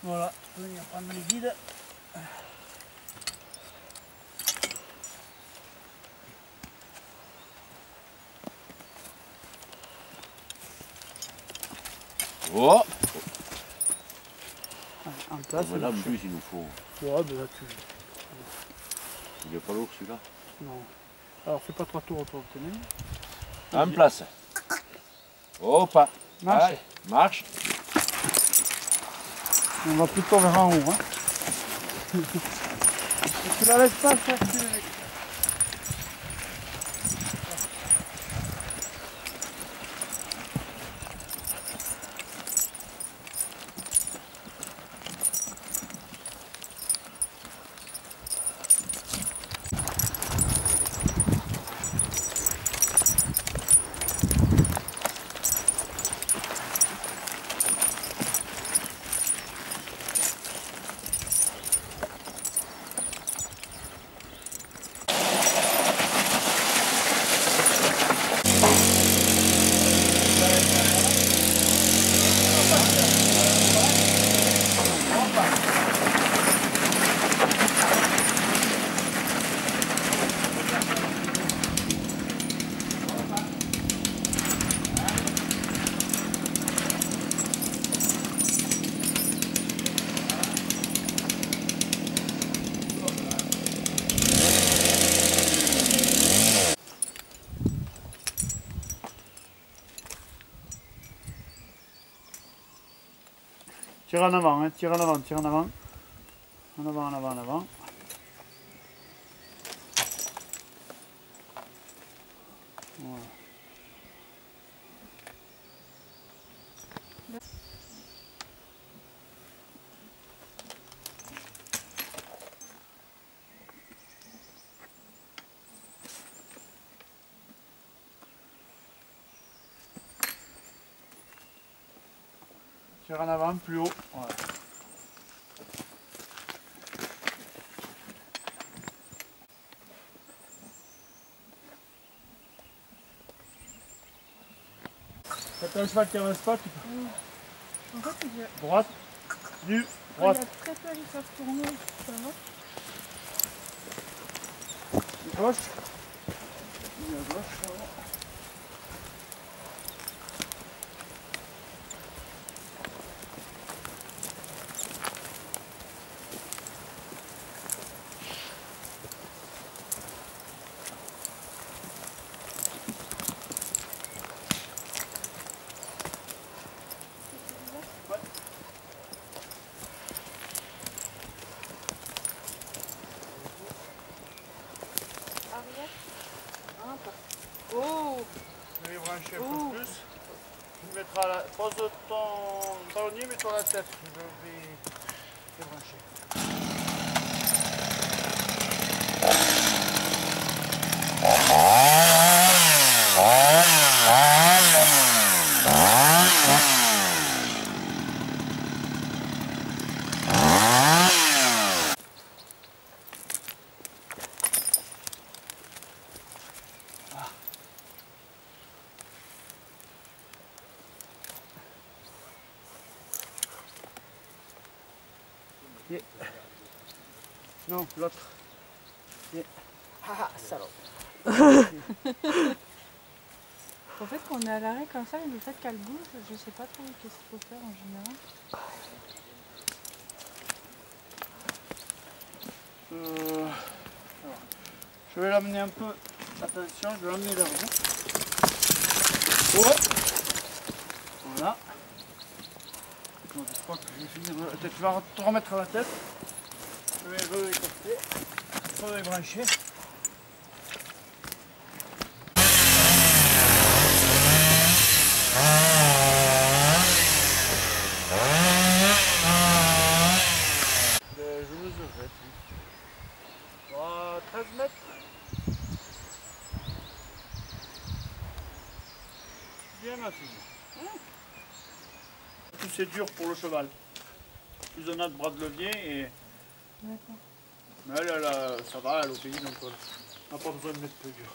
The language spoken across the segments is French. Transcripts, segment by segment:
Voilà, je vais venir prendre les guides. Oh, En place. voilà, en plus il nous faut. Ouais, ben là tu. Il est pas lourd celui-là. Non. Alors fais pas 3 tours autour de tenir. En place. Hop. Marche. Allez, marche. On va plutôt vers en haut. Hein. Tu la laisses pas chercher avec. Tire en avant, hein, tire en avant, tire en avant. En avant, en avant, en avant. Voilà. Tire en avant, plus haut. Voilà. Quand t'as un cheval qui avance pas, tu peux. En fait, Droite, nu, il y a droite, très peu qui savent tourner, ça va. gauche. Nu à gauche, voilà. Arrière. Ah, oh! Je vais brancher un peu plus. Tu mettras la. Pose ton talonnier, mets-toi la tête. Je vais débrancher. Yeah. Non, l'autre. Yeah. Ah, salaud. En fait, quand on est à l'arrêt comme ça, le fait qu'elle bouge, je sais pas trop qu'est-ce qu'il faut faire en général. Alors, je vais l'amener un peu. Attention, je vais l'amener vers vous. Oh. Voilà. Bon, je crois que je vais finir. Tu vas te remettre à la tête. Je vais re-écarter. Re-brancher. Je mesurerai. 13 mètres. Bien ma fille. Plus c'est dur pour le cheval. Plus on a de bras de levier et. D'accord. Mais elle, ça va, elle obéit donc on n'a pas besoin de mettre plus dur.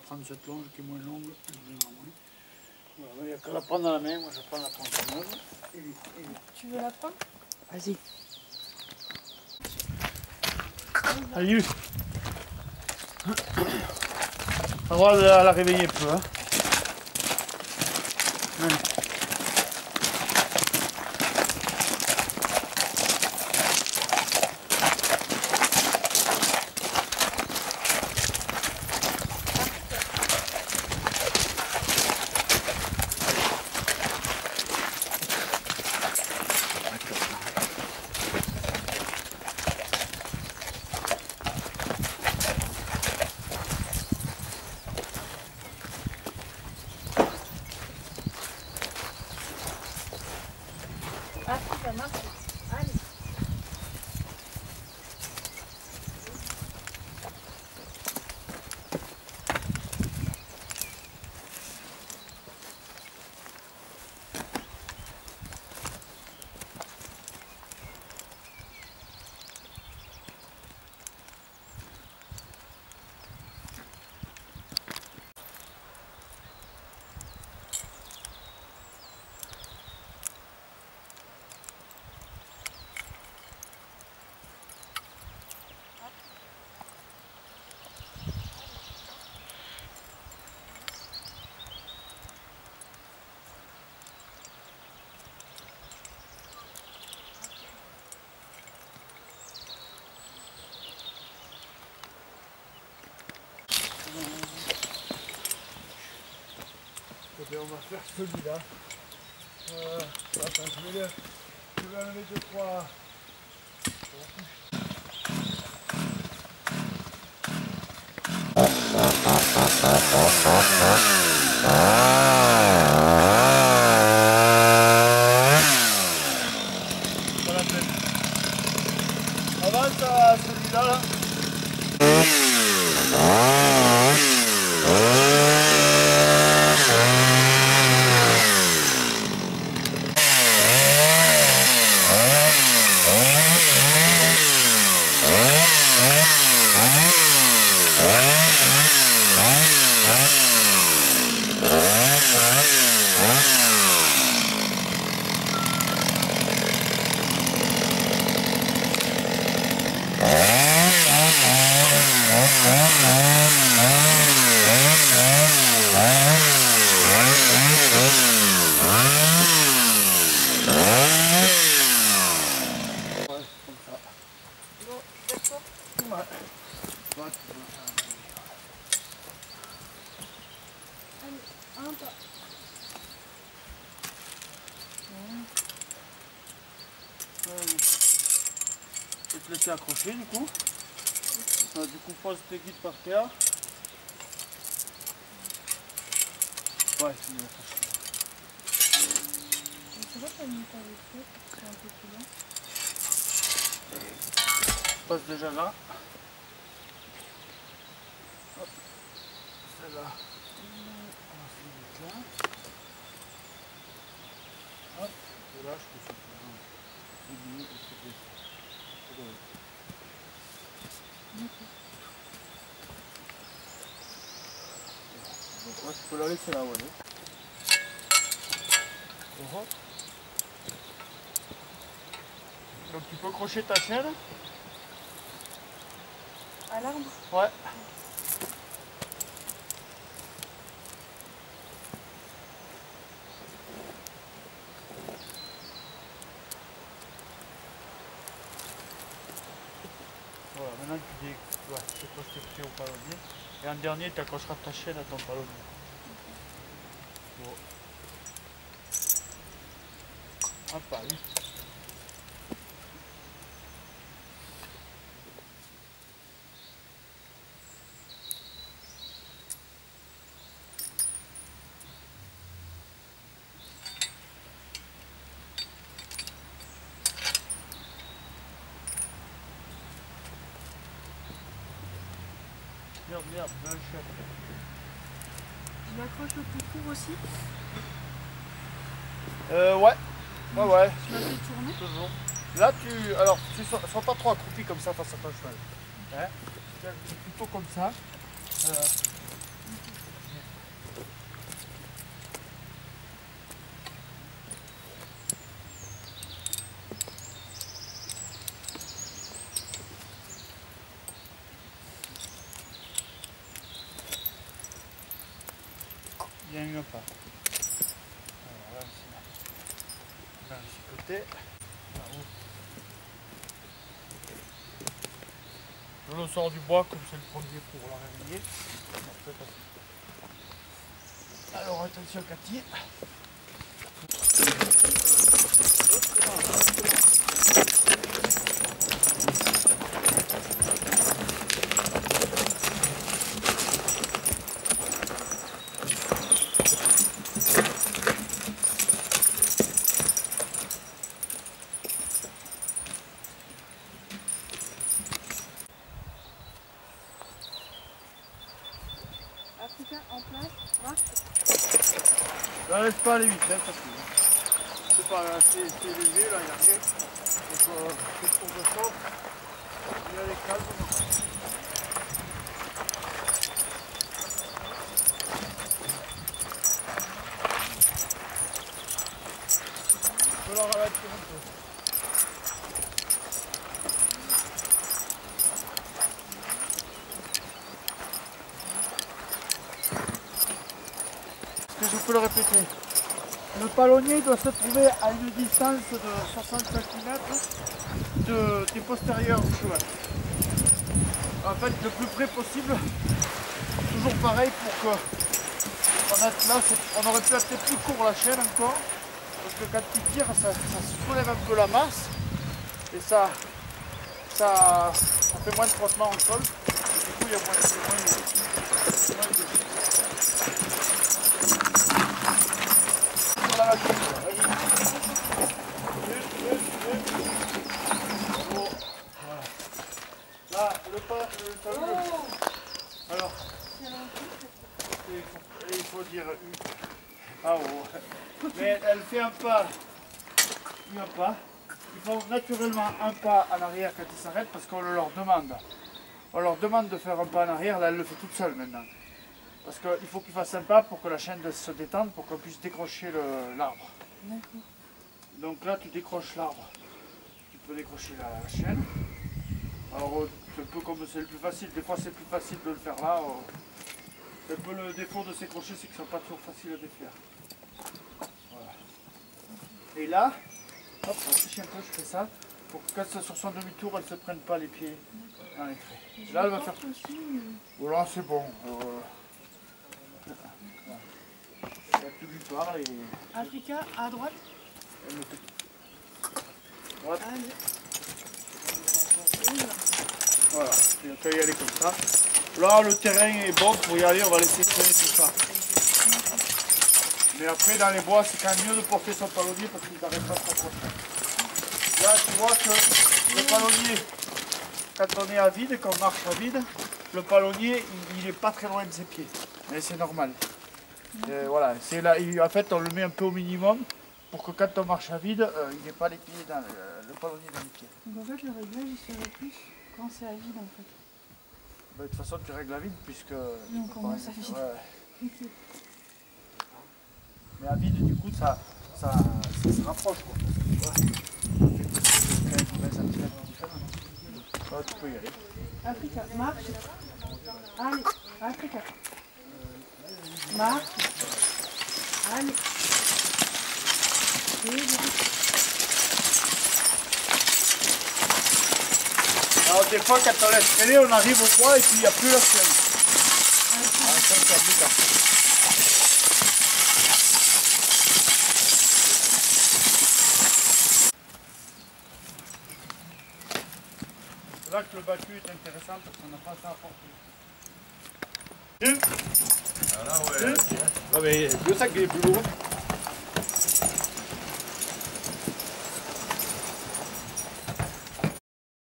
prendre cette longe qui est moins longue. Voilà, il n'y a qu'à la prendre dans la main, moi je prends la tronçonneuse. Tu veux la prendre? Vas-y. Allez, on va la réveiller un peu. Hein. Allez. Ah, ça marche. Allez. On va faire celui-là. Attends, je vais enlever 2-3. Pas la peine. Avance à celui-là. Là. Je vais te laisser accrocher du coup. Du coup, pose tes guides par terre. Ouais, c'est mieux. Tu vois, t'as mis ta voiture, c'est un peu plus long. Passe déjà là. Hop. Celle-là. On va se mettre là. Hop. Et là, je peux faire donc, ouais, tu peux la laisser là, ouais. Donc tu peux accrocher ta chaîne. À l'arbre? Ouais. Voilà, maintenant tu accroches tes pieds au palonnier. Et en dernier, tu accrocheras ta chaîne à ton palonnier. Bon. Hop, allez. Merde, bien le chef. Je m'accroche au plus court aussi. Ouais. Ouais. Tu m'as fait tourner. Toujours. Là, alors, tu sois pas trop accroupi comme ça face à ton cheval. Hein? Plutôt comme ça. diminue pas. Alors là, ici, dans ce côté. Là-haut. Je le sors du bois comme c'est le premier pour la réveiller. Alors attention Cathy. Africain en place, marche. Je laisse pas aller vite, hein, parce que c'est pas assez élevé, là, il y a rien. Donc, juste pour le sol, il y a les calmes. Je peux la ralentir un peu. Je peux le répéter. Le palonnier doit se trouver à une distance de 60 cm des postérieurs du cheval. En fait, le plus près possible, toujours pareil pour que on aurait pu être plus court la chaîne encore, parce que quand il tire, ça soulève un peu la masse et ça fait moins de frottement en sol. Du coup, il y a moins de la machine. Là, le tableau. Alors, il faut dire ah oh. Mais elle fait un pas, un pas. Ils font naturellement un pas en arrière quand ils s'arrêtent parce qu'on leur demande. On leur demande de faire un pas en arrière, là elle le fait toute seule maintenant. Parce qu'il faut qu'ils fassent un pas pour que la chaîne se détende, pour qu'on puisse décrocher l'arbre. Donc là tu décroches l'arbre, tu peux décrocher la chaîne. Alors c'est un peu comme c'est le plus facile, des fois c'est plus facile de le faire là. C'est un peu le défaut de ces crochets, c'est qu'ils ne sont pas toujours faciles à défaire. Voilà. Et là, hop, on fiche un peu, je fais ça, pour que quand c'est sur son demi-tour, elle ne se prenne pas les pieds dans les traits. Là elle va faire... Voilà, c'est bon. Tu lui parles et... Africain à droite. Droite. Voilà, on peut y aller comme ça. Là, le terrain est bon pour y aller, on va laisser traîner tout ça. Mais après, dans les bois, c'est quand même mieux de porter son palonnier parce qu'il n'arrête pas trop proche. Là, tu vois que le palonnier, quand on est à vide, quand on marche à vide, le palonnier, il n'est pas très loin de ses pieds. Mais c'est normal. Voilà, c'est là, en fait on le met un peu au minimum pour que quand on marche à vide, il n'ait pas les pieds dans le palonnier dans les pieds. Donc en fait le réglage il serait plus quand c'est à vide en fait. De toute façon tu règles à vide puisque... Non, on commence à vide. Ouais. Mais à vide du coup ça se rapproche quoi. Ouais. Ça fait 15 cm différents. Tu peux y aller. Africain, marche. Allez, Africain. Marche. Allez. Alors des fois quand on laisse traîner, on arrive au bois et puis il n'y a plus la chaîne. Ah, ça, c'est embêtant. C'est là que le battu est intéressant parce qu'on n'a pas ça à porter. Ah là, ouais. Ouais, mais 2 sacs est plus lourd.